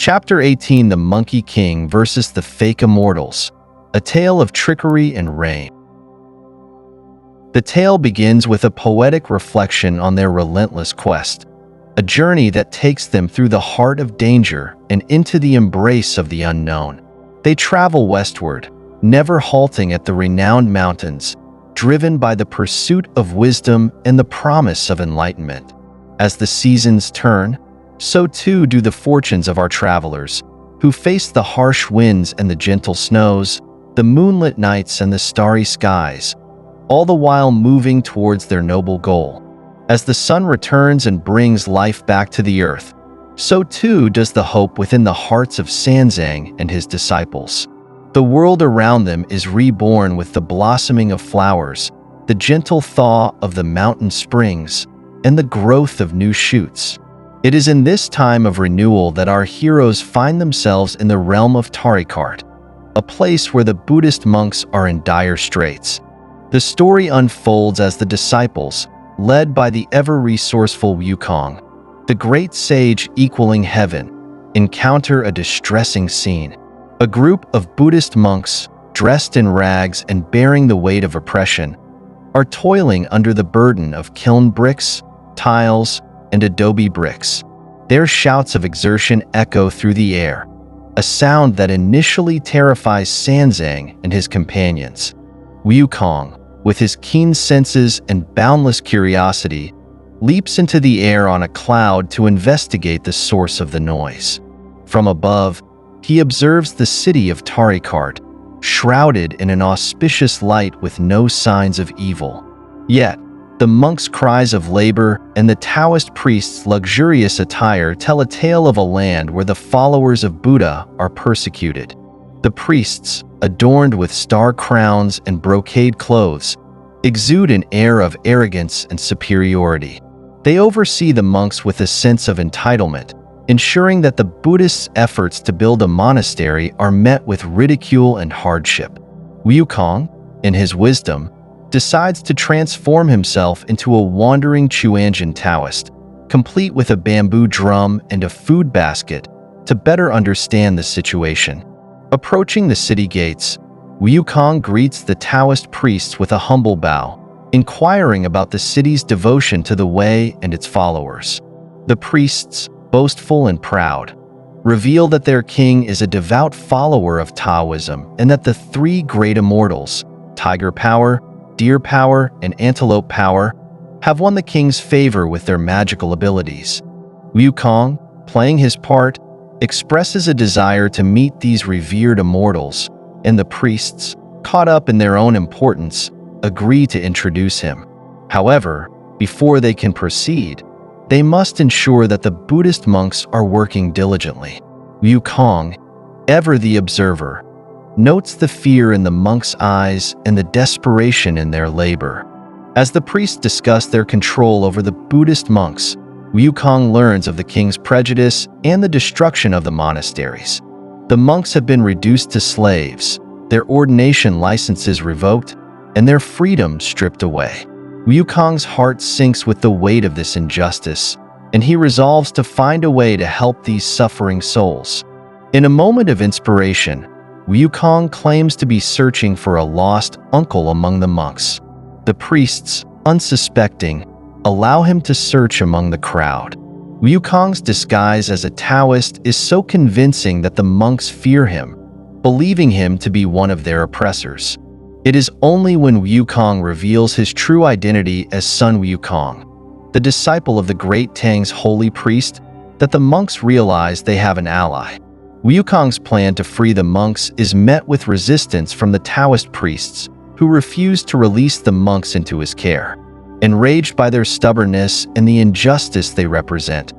Chapter 18: The Monkey King versus the Fake Immortals, a tale of trickery and reign. The tale begins with a poetic reflection on their relentless quest, a journey that takes them through the heart of danger and into the embrace of the unknown. They travel westward, never halting at the renowned mountains, driven by the pursuit of wisdom and the promise of enlightenment. As the seasons turn, so too do the fortunes of our travelers, who face the harsh winds and the gentle snows, the moonlit nights and the starry skies, all the while moving towards their noble goal. As the sun returns and brings life back to the earth, so too does the hope within the hearts of Sanzang and his disciples. The world around them is reborn with the blossoming of flowers, the gentle thaw of the mountain springs, and the growth of new shoots. It is in this time of renewal that our heroes find themselves in the realm of Tarikart, a place where the Buddhist monks are in dire straits. The story unfolds as the disciples, led by the ever-resourceful Wukong, the great sage equaling heaven, encounter a distressing scene. A group of Buddhist monks, dressed in rags and bearing the weight of oppression, are toiling under the burden of kiln bricks, tiles, and adobe bricks. Their shouts of exertion echo through the air, a sound that initially terrifies Sanzang and his companions. Wukong, with his keen senses and boundless curiosity, leaps into the air on a cloud to investigate the source of the noise. From above, he observes the city of Tarikart, shrouded in an auspicious light with no signs of evil. Yet, the monks' cries of labor and the Taoist priests' luxurious attire tell a tale of a land where the followers of Buddha are persecuted. The priests, adorned with star crowns and brocade clothes, exude an air of arrogance and superiority. They oversee the monks with a sense of entitlement, ensuring that the Buddhists' efforts to build a monastery are met with ridicule and hardship. Wukong, in his wisdom, decides to transform himself into a wandering Chuanjian Taoist, complete with a bamboo drum and a food basket, to better understand the situation. Approaching the city gates, Wukong greets the Taoist priests with a humble bow, inquiring about the city's devotion to the way and its followers. The priests, boastful and proud, reveal that their king is a devout follower of Taoism and that the three great immortals, tiger power, deer power, and antelope power, have won the king's favor with their magical abilities. Wukong, playing his part, expresses a desire to meet these revered immortals, and the priests, caught up in their own importance, agree to introduce him. However, before they can proceed, they must ensure that the Buddhist monks are working diligently. Wukong, ever the observer, notes the fear in the monks' eyes and the desperation in their labor. As the priests discuss their control over the Buddhist monks, Wukong learns of the king's prejudice and the destruction of the monasteries. The monks have been reduced to slaves, their ordination licenses revoked, and their freedom stripped away. Wukong's heart sinks with the weight of this injustice, and he resolves to find a way to help these suffering souls. In a moment of inspiration, Wukong claims to be searching for a lost uncle among the monks. The priests, unsuspecting, allow him to search among the crowd. Wukong's disguise as a Taoist is so convincing that the monks fear him, believing him to be one of their oppressors. It is only when Wukong reveals his true identity as Sun Wukong, the disciple of the great Tang's holy priest, that the monks realize they have an ally. Wukong's plan to free the monks is met with resistance from the Taoist priests, who refuse to release the monks into his care. Enraged by their stubbornness and the injustice they represent,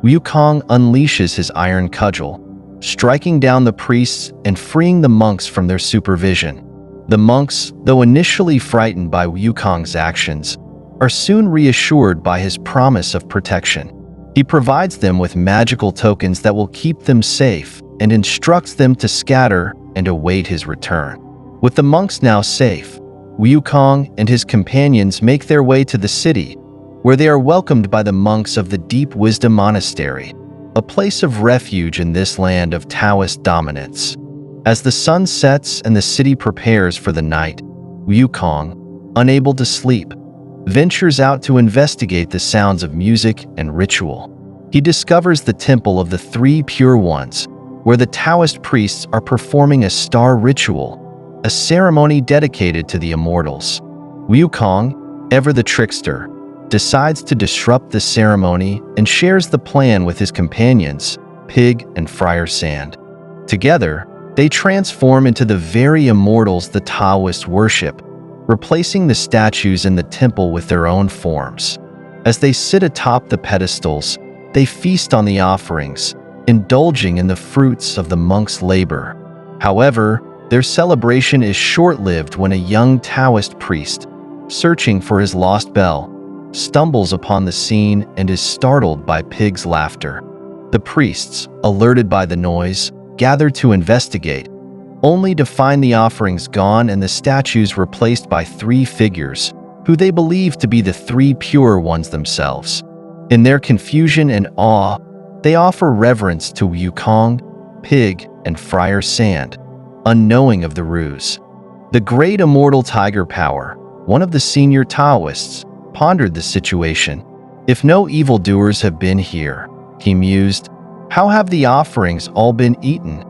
Wukong unleashes his iron cudgel, striking down the priests and freeing the monks from their supervision. The monks, though initially frightened by Wukong's actions, are soon reassured by his promise of protection. He provides them with magical tokens that will keep them safe and instructs them to scatter and await his return. With the monks now safe, Wukong and his companions make their way to the city, where they are welcomed by the monks of the Deep Wisdom Monastery, a place of refuge in this land of Taoist dominance. As the sun sets and the city prepares for the night, Wukong, unable to sleep, ventures out to investigate the sounds of music and ritual. He discovers the Temple of the Three Pure Ones, where the Taoist priests are performing a star ritual, a ceremony dedicated to the Immortals. Wukong, ever the trickster, decides to disrupt the ceremony and shares the plan with his companions, Pig and Friar Sand. Together, they transform into the very Immortals the Taoists worship, replacing the statues in the temple with their own forms. As they sit atop the pedestals, they feast on the offerings, indulging in the fruits of the monks' labor. However, their celebration is short-lived when a young Taoist priest, searching for his lost bell, stumbles upon the scene and is startled by Pig's laughter. The priests, alerted by the noise, gather to investigate, only to find the offerings gone and the statues replaced by three figures, who they believe to be the three pure ones themselves. In their confusion and awe, they offer reverence to Wukong, Pig, and Friar Sand, unknowing of the ruse. The great immortal Tiger Power, one of the senior Taoists, pondered the situation. If no evildoers have been here, he mused, how have the offerings all been eaten?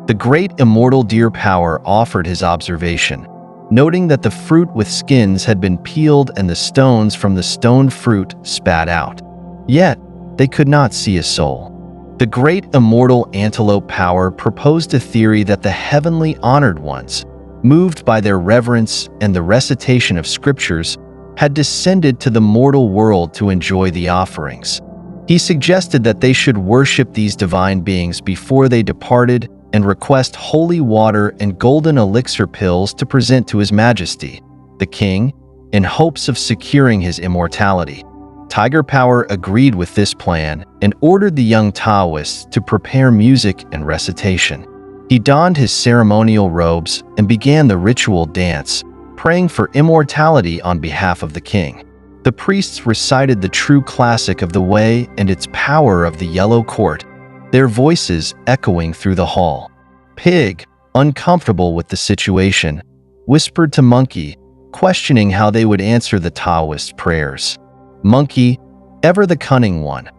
The great immortal Deer Power offered his observation, noting that the fruit with skins had been peeled and the stones from the stoned fruit spat out. Yet, they could not see a soul. The great immortal Antelope Power proposed a theory that the heavenly honored ones, moved by their reverence and the recitation of scriptures, had descended to the mortal world to enjoy the offerings. He suggested that they should worship these divine beings before they departed and request holy water and golden elixir pills to present to His Majesty, the King, in hopes of securing his immortality. Tiger Power agreed with this plan and ordered the young Taoists to prepare music and recitation. He donned his ceremonial robes and began the ritual dance, praying for immortality on behalf of the king. The priests recited the true classic of the way and its power of the Yellow Court, their voices echoing through the hall. Pig, uncomfortable with the situation, whispered to Monkey, questioning how they would answer the Taoist prayers. Monkey, ever the cunning one,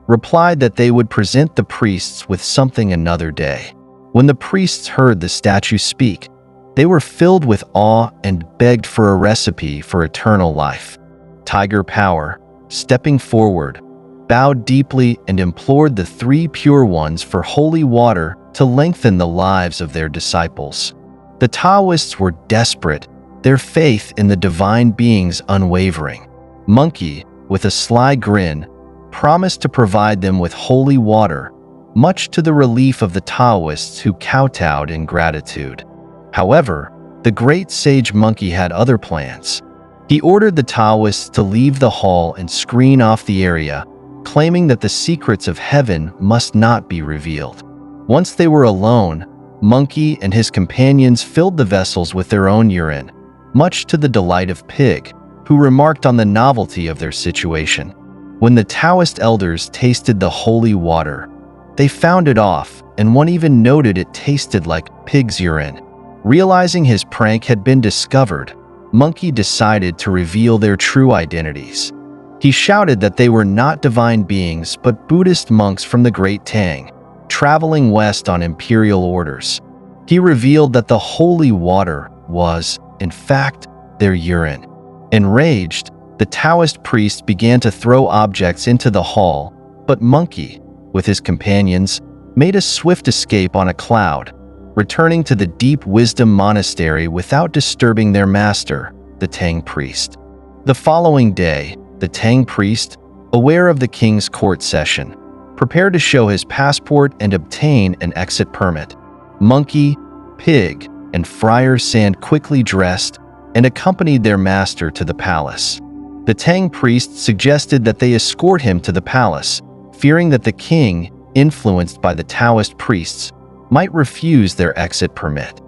replied that they would present the priests with something another day. When the priests heard the statue speak, they were filled with awe and begged for a recipe for eternal life. Tiger Power, stepping forward, bowed deeply and implored the three pure ones for holy water to lengthen the lives of their disciples. The Taoists were desperate, their faith in the divine beings unwavering. Monkey, with a sly grin, promised to provide them with holy water, much to the relief of the Taoists who kowtowed in gratitude. However, the great sage Monkey had other plans. He ordered the Taoists to leave the hall and screen off the area, claiming that the secrets of heaven must not be revealed. Once they were alone, Monkey and his companions filled the vessels with their own urine, much to the delight of Pig, who remarked on the novelty of their situation. When the Taoist elders tasted the holy water, they found it off, and one even noted it tasted like pig's urine. Realizing his prank had been discovered, Monkey decided to reveal their true identities. He shouted that they were not divine beings but Buddhist monks from the Great Tang, traveling west on imperial orders. He revealed that the holy water was, in fact, their urine. Enraged, the Taoist priest began to throw objects into the hall, but Monkey, with his companions, made a swift escape on a cloud, returning to the Deep Wisdom Monastery without disturbing their master, the Tang priest. The following day, the Tang priest, aware of the king's court session, prepared to show his passport and obtain an exit permit. Monkey, Pig, and Friar Sand quickly dressed and accompanied their master to the palace. The Tang priest suggested that they escort him to the palace, fearing that the king, influenced by the Taoist priests, might refuse their exit permit.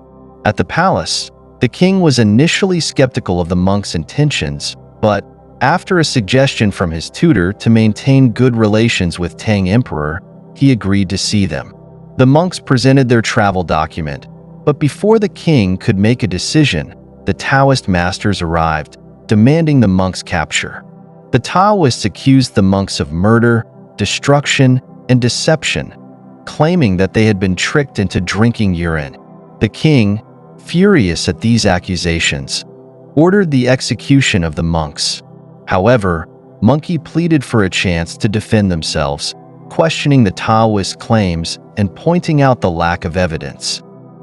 At the palace, the king was initially skeptical of the monks' intentions, but after a suggestion from his tutor to maintain good relations with Tang Emperor, he agreed to see them. The monks presented their travel document, but before the king could make a decision, the Taoist masters arrived, demanding the monks' capture. The Taoists accused the monks of murder, destruction, and deception, claiming that they had been tricked into drinking urine. The king, furious at these accusations, ordered the execution of the monks. However, Monkey pleaded for a chance to defend themselves, questioning the Taoist claims and pointing out the lack of evidence.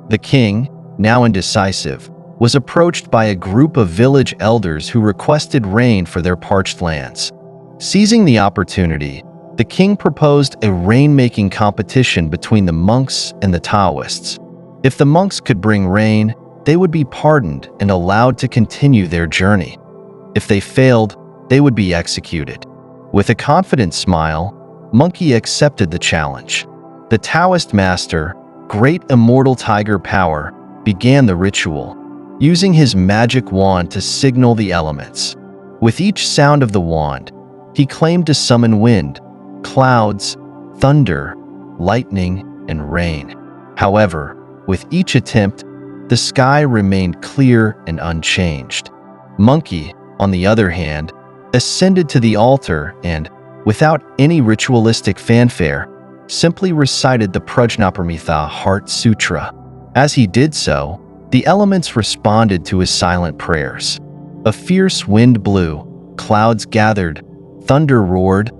The king, now indecisive, was approached by a group of village elders who requested rain for their parched lands. Seizing the opportunity, the king proposed a rain-making competition between the monks and the Taoists. If the monks could bring rain, they would be pardoned and allowed to continue their journey. If they failed, they would be executed. With a confident smile, Monkey accepted the challenge. The Taoist master, Great Immortal Tiger Power, began the ritual, using his magic wand to signal the elements. With each sound of the wand, he claimed to summon wind, clouds, thunder, lightning, and rain. However, with each attempt, the sky remained clear and unchanged. Monkey, on the other hand, ascended to the altar and, without any ritualistic fanfare, simply recited the Prajnaparamita Heart Sutra. As he did so, the elements responded to his silent prayers. A fierce wind blew, clouds gathered, thunder roared,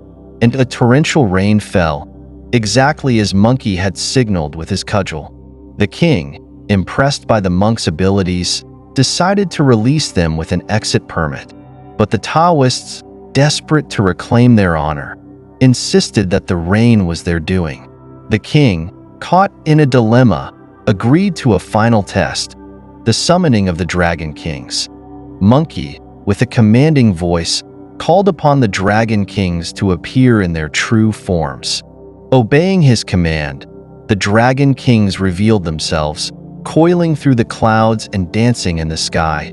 and a torrential rain fell, exactly as Monkey had signaled with his cudgel. The king, impressed by the monks' abilities, decided to release them with an exit permit. But the Taoists, desperate to reclaim their honor, insisted that the rain was their doing. The king, caught in a dilemma, agreed to a final test, the summoning of the Dragon Kings. Monkey, with a commanding voice, called upon the Dragon Kings to appear in their true forms. Obeying his command, the Dragon Kings revealed themselves, coiling through the clouds and dancing in the sky,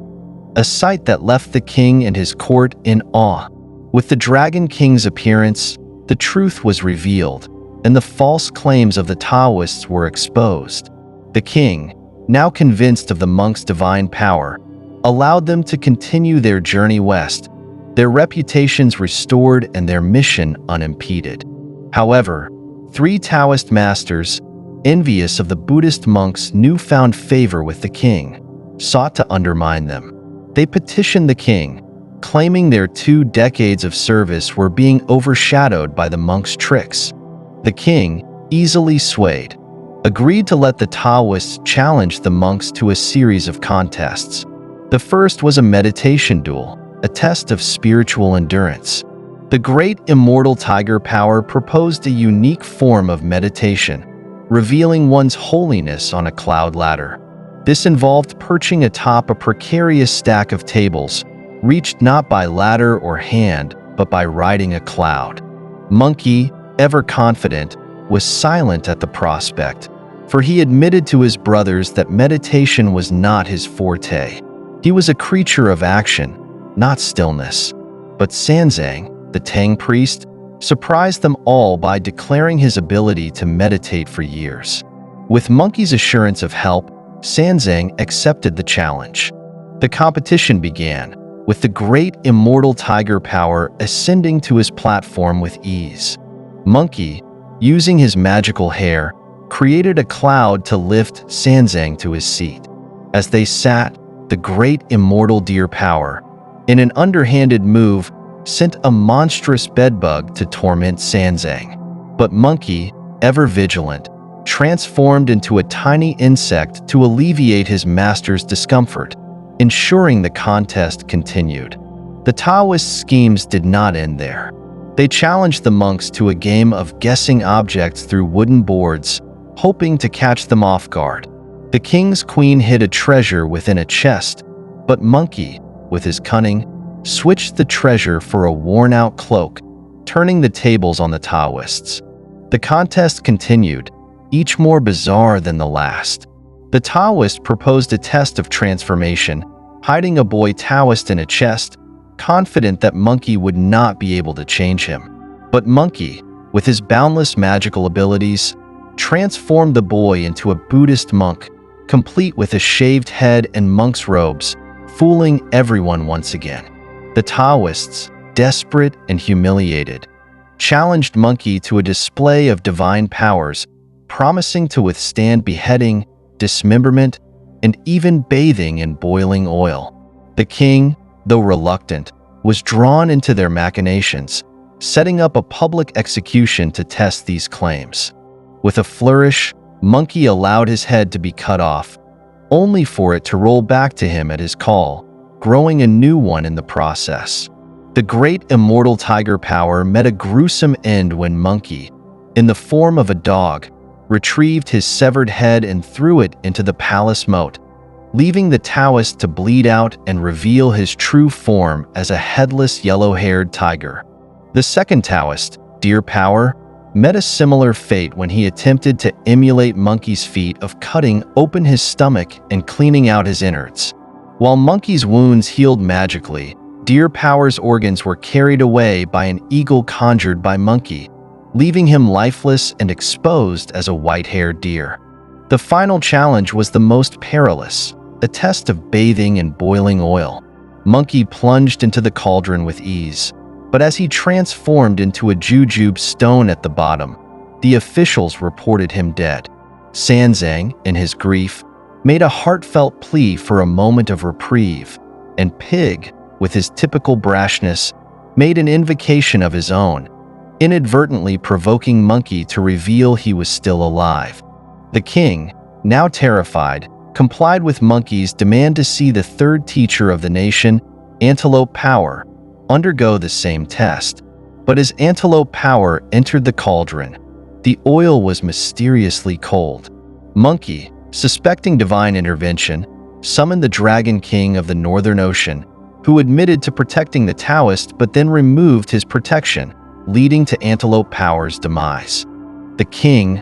a sight that left the king and his court in awe. With the Dragon King's appearance, the truth was revealed, and the false claims of the Taoists were exposed. The king, now convinced of the monks' divine power, allowed them to continue their journey west, their reputations restored and their mission unimpeded. However, 3 Taoist masters, envious of the Buddhist monks' newfound favor with the king, sought to undermine them. They petitioned the king, claiming their 2 decades of service were being overshadowed by the monks' tricks. The king, easily swayed, agreed to let the Taoists challenge the monks to a series of contests. The first was a meditation duel, a test of spiritual endurance. The Great Immortal Tiger Power proposed a unique form of meditation, revealing one's holiness on a cloud ladder. This involved perching atop a precarious stack of tables, reached not by ladder or hand, but by riding a cloud. Monkey, ever confident, was silent at the prospect, for he admitted to his brothers that meditation was not his forte. He was a creature of action, not stillness. But Sanzang, the Tang priest, surprised them all by declaring his ability to meditate for years. With Monkey's assurance of help, Sanzang accepted the challenge. The competition began, with the Great Immortal Tiger Power ascending to his platform with ease. Monkey, using his magical hair, created a cloud to lift Sanzang to his seat. As they sat, the Great Immortal Deer Power, in an underhanded move, sent a monstrous bedbug to torment Sanzang. But Monkey, ever vigilant, transformed into a tiny insect to alleviate his master's discomfort, ensuring the contest continued. The Taoist schemes did not end there. They challenged the monks to a game of guessing objects through wooden boards, hoping to catch them off guard. The king's queen hid a treasure within a chest, but Monkey, with his cunning, switched the treasure for a worn-out cloak, turning the tables on the Taoists. The contest continued, each more bizarre than the last. The Taoist proposed a test of transformation, hiding a boy Taoist in a chest, confident that Monkey would not be able to change him. But Monkey, with his boundless magical abilities, transformed the boy into a Buddhist monk, complete with a shaved head and monk's robes, fooling everyone once again. The Taoists, desperate and humiliated, challenged Monkey to a display of divine powers, promising to withstand beheading, dismemberment, and even bathing in boiling oil. The king, though reluctant, was drawn into their machinations, setting up a public execution to test these claims. With a flourish, Monkey allowed his head to be cut off, only for it to roll back to him at his call, growing a new one in the process. The great immortal tiger power met a gruesome end when Monkey, in the form of a dog, retrieved his severed head and threw it into the palace moat, leaving the Taoist to bleed out and reveal his true form as a headless yellow-haired tiger. The second Taoist, Deer Power, met a similar fate when he attempted to emulate Monkey's feat of cutting open his stomach and cleaning out his innards. While Monkey's wounds healed magically, Deer Power's organs were carried away by an eagle conjured by Monkey, leaving him lifeless and exposed as a white-haired deer. The final challenge was the most perilous, a test of bathing in boiling oil. Monkey plunged into the cauldron with ease, but as he transformed into a jujube stone at the bottom, the officials reported him dead. Sanzang, in his grief, made a heartfelt plea for a moment of reprieve, and Pig, with his typical brashness, made an invocation of his own, inadvertently provoking Monkey to reveal he was still alive. The king, now terrified, complied with Monkey's demand to see the third teacher of the nation, Antelope Power, undergo the same test. But as Antelope Power entered the cauldron, the oil was mysteriously cold. Monkey, suspecting divine intervention, summoned the Dragon King of the Northern Ocean, who admitted to protecting the Taoist but then removed his protection, leading to Antelope Power's demise. The king,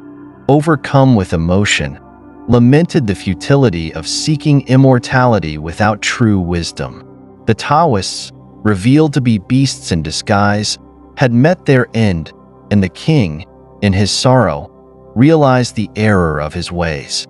overcome with emotion, lamented the futility of seeking immortality without true wisdom. The Taoists, revealed to be beasts in disguise, had met their end, and the king, in his sorrow, realized the error of his ways.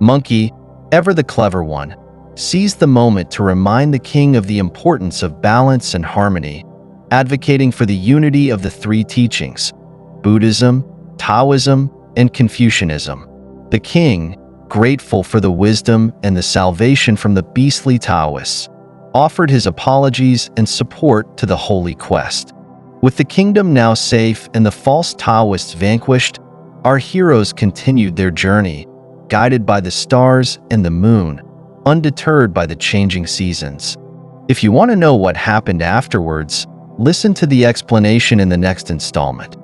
Monkey, ever the clever one, seized the moment to remind the king of the importance of balance and harmony, advocating for the unity of the three teachings: Buddhism, Taoism, and Confucianism. The king, grateful for the wisdom and the salvation from the beastly Taoists, offered his apologies and support to the holy quest. With the kingdom now safe and the false Taoists vanquished, our heroes continued their journey, guided by the stars and the moon, undeterred by the changing seasons. If you want to know what happened afterwards, listen to the explanation in the next installment.